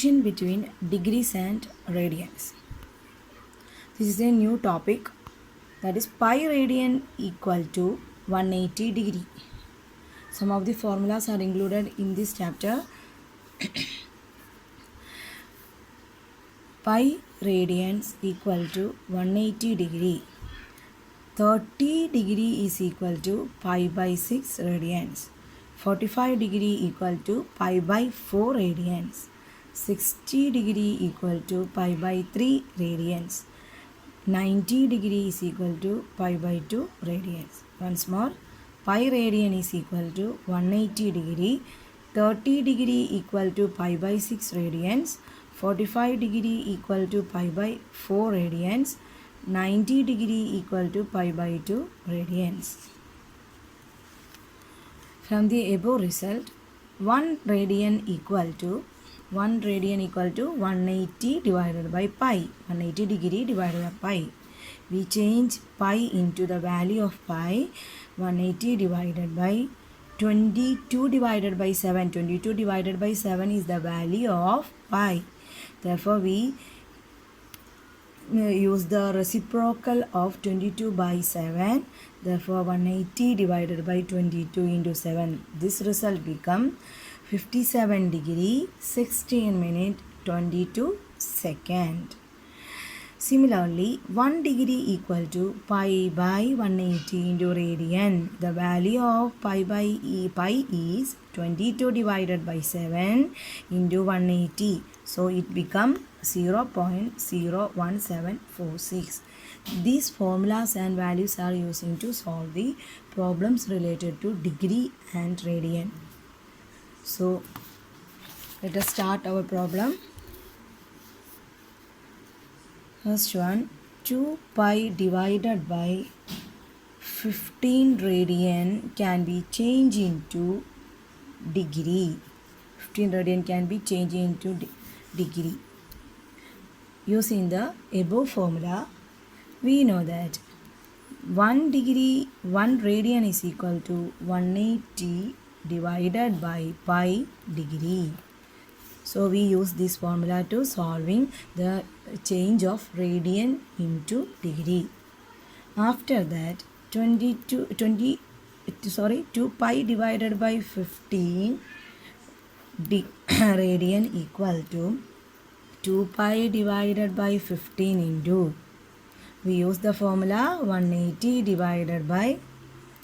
Relation between degrees and radians. This is a new topic, that is pi radian equal to 180 degree. Some of the formulas are included in this chapter. Pi radians equal to 180 degree. 30 degree is equal to pi by 6 radians. 45 degree equal to pi by 4 radians. 60 degree equal to pi by 3 radians. 90 degree is equal to pi by 2 radians. Once more, pi radian is equal to 180 degree. 30 degree equal to pi by 6 radians. 45 degree equal to pi by 4 radians. 90 degree equal to pi by 2 radians. From the above result, 1 radian equal to 180 divided by pi. 180 degree divided by pi. We change pi into the value of pi. 180 divided by 22 divided by 7. 22 divided by 7 is the value of pi. Therefore, we use the reciprocal of 22 by 7. Therefore, 180 divided by 22 into 7. This result become 57 degree 16 minute 22 second. Similarly, 1 degree equal to pi by 180 into radian. The value of pi is 22 divided by 7 into 180. So it becomes 0.01746. These formulas and values are using to solve the problems related to degree and radian. So let us start our problem. First one, 2 pi divided by 15 radian can be changed into degree. 15 radian can be changed into degree. Using the above formula, we know that 1 radian is equal to 180 divided by pi degree. So we use this formula to solving the change of radian into degree. After that, 2 pi divided by 15 radian equal to 2 pi divided by 15 into, we use the formula 180 divided by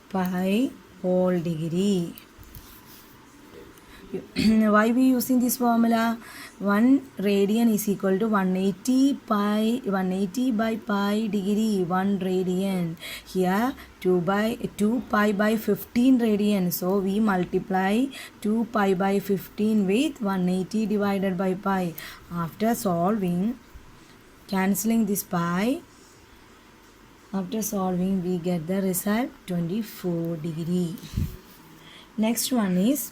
pi whole degree. Why we using this formula? 1 radian is equal to 180 by pi degree, 1 radian. Here 2 pi by 15 radian. So we multiply 2 pi by 15 with 180 divided by pi. After solving, cancelling this pi, after solving we get the result 24 degree. Next one is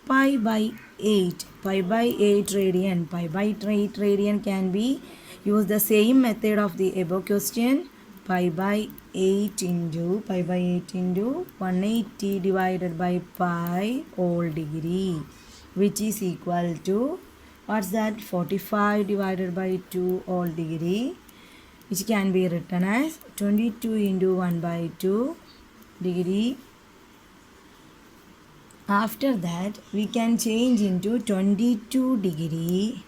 pi by 8 radian. Pi by 8 radian can be use the same method of the above question. Pi by 8 into 180 divided by pi whole degree, which is equal to, what's that, 45 divided by 2 whole degree, which can be written as 22 into 1 by 2 degree. After that, we can change into 22 degree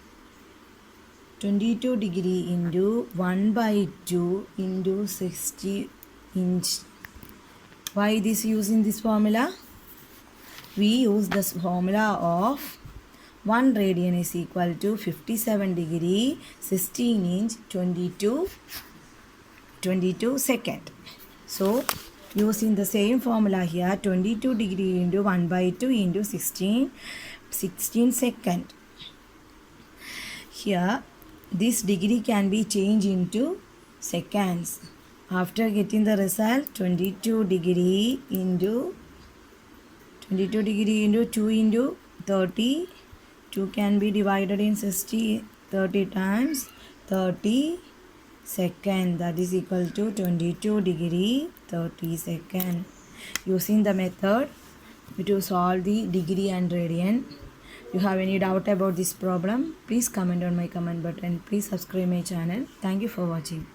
into 1 by 2 into 60 inch. Why this using this formula? We use this formula of 1 radian is equal to 57 degree 16 inch 22 second. So using the same formula here, 22 degree into 1 by 2 into 16 second. Here this degree can be changed into seconds. After getting the result, 22 degree into 2 into 30. 2 can be divided in 60 30 times, 30 second, that is equal to 22 degree 30 second. Using the method to solve the degree and radian, You have any doubt about this problem, please comment on my comment button. Please subscribe my channel. Thank you for watching.